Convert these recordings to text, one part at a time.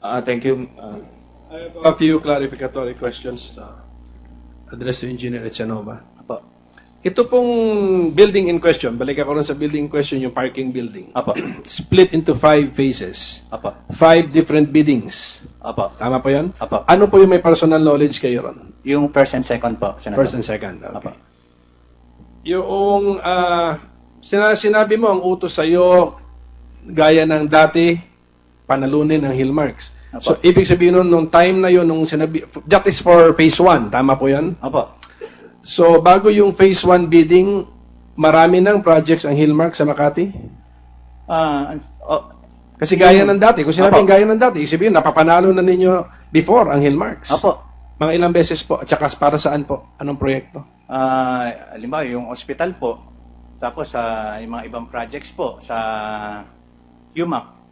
Thank you. I have a few clarificatory questions addressed to Engineer Echanova. Apo. Ito pong building in question, balik ako rin sa building in question, yung parking building. Apo. Split into 5 phases. Apo. 5 different biddings. Apo. Tama po yun? Apo. Ano po yung may personal knowledge kayo ron? Yung first and second po, Senator. First and second. Okay. Apo. Yung sinabi mo ang utos sa'yo gaya ng dati panalunin ng Hillmarks. Apo. So, ibig sabihin nun, nung time na yun, nung sinabi, that is for phase 1. Tama po yan? Apo. So, bago yung phase 1 bidding, marami ng projects ang Hillmark sa Makati? Kasi gaya ng dati. Kung sinabing gaya ng dati, sabihin, napapanalo na ninyo before ang Hillmarks. Apo. Mga ilang beses po? At saka para saan po? Anong proyekto? Halimbawa, yung hospital po, tapos yung mga ibang projects po sa UMAC.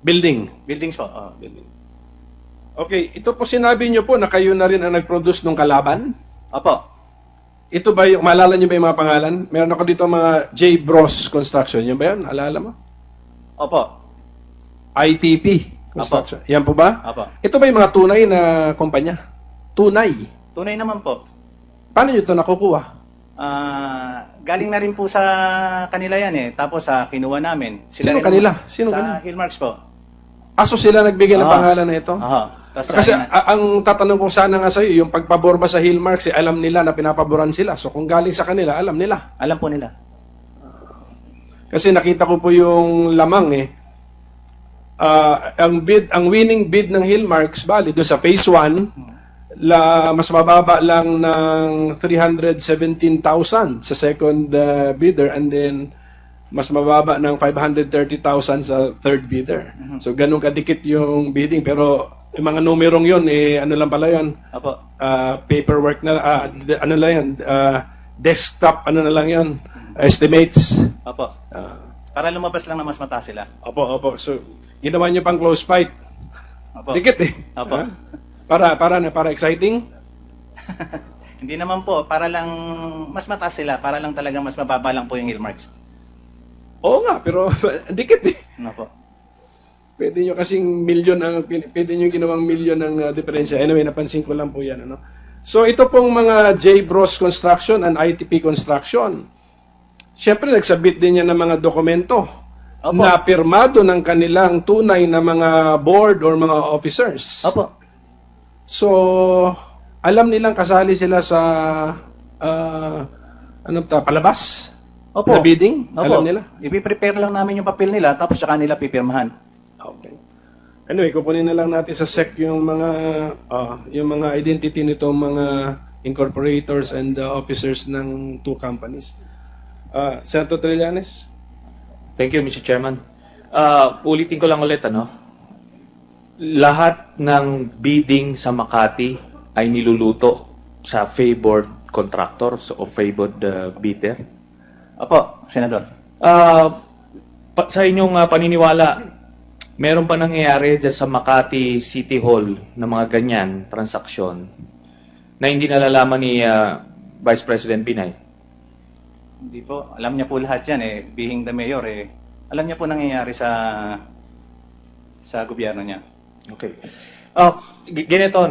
Building. Buildings po. Building. Okay, ito po sinabi nyo po na kayo na rin ang nag-produce ng Kalaban. Apo. Ito ba yung, maalala nyo ba yung mga pangalan? Meron ako dito mga J. Bros Construction. Yan ba yun? Alala mo? Opo. ITP Construction. Yan po ba? Apo. Ito ba yung mga tunay na kumpanya? Tunay. Tunay naman po. Paano nyo ito nakukuha? Galing na rin po sa kanila yan eh. Tapos kinuha namin. Sino rin kanila? Sino sa kanila? Hillmarks po. Aso sila nagbigay ng pangalan na ito? Aha. Kasi ang tatanong ko sana nga sa'yo, yung pagpabor ba sa Hillmarks, alam nila na pinapaboran sila. So kung galing sa kanila, alam nila. Alam po nila. Kasi nakita ko po yung lamang eh. Ang winning bid ng Hillmarks, bali, doon sa phase 1, mas mababa lang ng 317,000 sa second bidder, and then mas mababa ng 530,000 sa third bidder. So ganun kadikit yung bidding, pero yung mga numerong yun, ano lang pala yun? Apo. Paperwork na, ano lang yan? Desktop, ano na lang yun? Estimates. Apo. Para lumabas lang na mas mataas sila. Opo. So, ginawa nyo pang close fight. Apo. Dikit eh. Apo. Para exciting? Hindi naman po. Para lang mas mataas sila. Para lang talaga mas mababa lang po yung Hillmarks. Oo nga, pero dikit eh. Apo. Pwede nyo kasing pwede nyo ginawang milyon ng diferensya. Anyway, napansin ko lang po yan. Ano? So, ito pong mga J. Bros Construction and ITP Construction. Siyempre, nagsabit din yan ng mga dokumento na pirmado ng kanilang tunay na mga board or mga officers. Opo. So, alam nilang kasali sila sa palabas? Opo. Na bidding? Opo. Alam nila? I-prepare lang namin yung papel nila tapos saka nila pipirmahan. Okay. Anyway, kukunin na lang natin sa SEC yung mga identity nitong mga incorporators and officers ng two companies. Senator Trillanes? Thank you, Mr. Chairman. Ulitin ko lang ulit, lahat ng bidding sa Makati ay niluluto sa favored contractors o favored bidder. Opo, Senador. Sa inyong paniniwala, meron pa nangyayari dyan sa Makati City Hall na mga ganyan transaksyon na hindi nalalaman ni Vice President Binay? Hindi po. Alam niya po lahat yan eh. Being the mayor eh. Alam niya po nangyayari sa gobyerno niya. Okay. Ganito,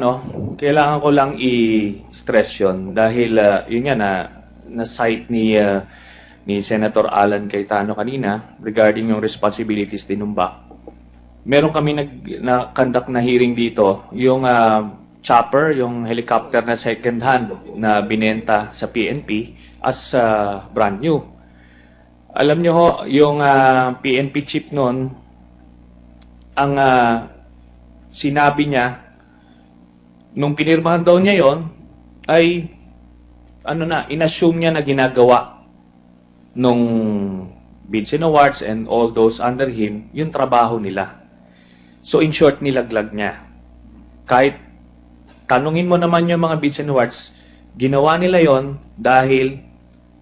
kailangan ko lang i-stress yun dahil yun nga na-cite ni Senator Alan Cayetano kanina regarding yung responsibilities din ng BAC. Meron kami na-conduct na hearing dito, yung chopper, yung helicopter na second hand na binenta sa PNP as brand new. Alam nyo ho, yung PNP chief noon, ang sinabi niya, nung pinirmahan daw niya yon ay inassume niya na ginagawa nung bids and awards and all those under him, yung trabaho nila. So in short, nilaglag niya. Kahit tanungin mo naman yung mga bids and awards, ginawa nila yon dahil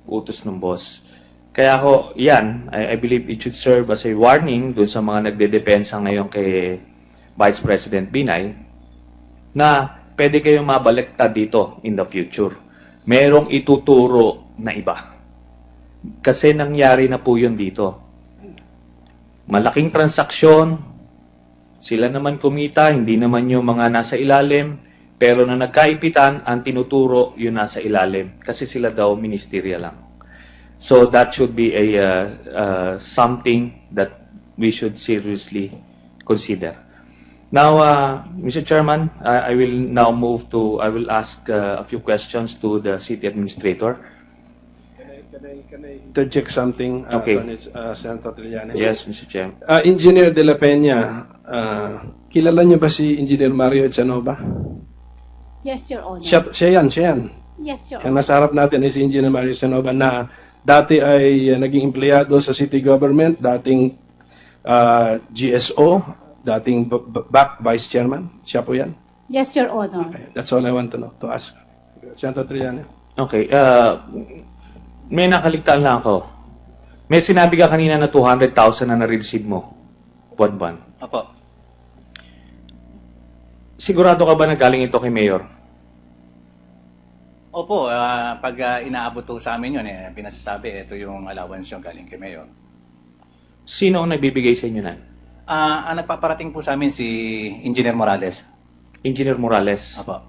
utos ng boss. Kaya ho, yan, I believe it should serve as a warning dun sa mga nagdedepensa ngayon kay Vice President Binay na pwede kayong mabaliktad dito in the future. Merong ituturo na iba. Kasi nangyari na po yun dito. Malaking transaksyon Sila naman kumita, hindi naman yung mga nasa ilalim, pero na nagkaipitan, ang tinuturo yung nasa ilalim. Kasi sila daw ministerial lang. So that should be a something that we should seriously consider. Now, Mr. Chairman, I will ask a few questions to the city administrator. Can I interject something, Okay. Senator Trillanes? Yes, Mr. Chairman. Engineer De La Peña, kilala niyo ba si Engineer Mario Echanova? Yes, Your Honor. Siya yan. Yes, Your Ang Honor. nasa harap natin ay si Engineer Mario Echanova na dati ay naging empleyado sa city government, dating GSO, dating back vice chairman. Siya po yan. Yes, Your Honor. Okay. That's all I want to know, to ask. Senator Trillanes. Okay, may nakaligtaan lang ako. May sinabi ka kanina na 200,000 na na-receive mo. Buwan-buwan. Opo. Sigurado ka ba na galing ito kay Mayor? Opo, pag inaabot po sa amin yun, pinasasabi, ito yung allowance yung galing kay Mayor. Sino ang nagbibigay sa inyo nan? Ang nagpaparating po sa amin si Engineer Morales. Engineer Morales. Opo.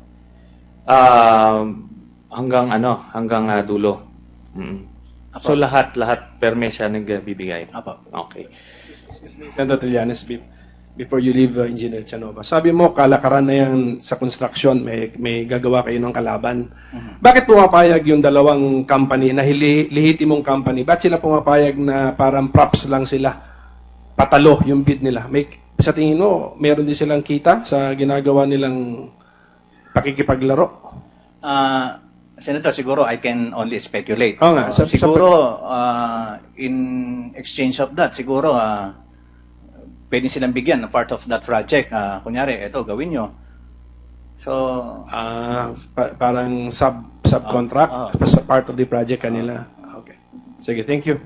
Hanggang dulo. Apo. So lahat perme siya nagbibigay. Opo. Okay. Senator Trillanes, before you leave, Engineer Echanova, sabi mo, kalakaran na yan sa construction, may gagawa kayo ng kalaban. Bakit pumapayag yung dalawang company na lehitimong company? Bakit sila pumapayag na parang props lang sila? Patalo yung bid nila. Sa tingin mo, meron din silang kita sa ginagawa nilang pakikipaglaro? Senator, siguro I can only speculate. Oo nga. Siguro, in exchange of that, siguro, pwede silang bigyan ng part of that project. Kunyari, eto, gawin nyo. So, Parang subcontract, Oo. sa part of the project kanila. Okay. Sige, thank you.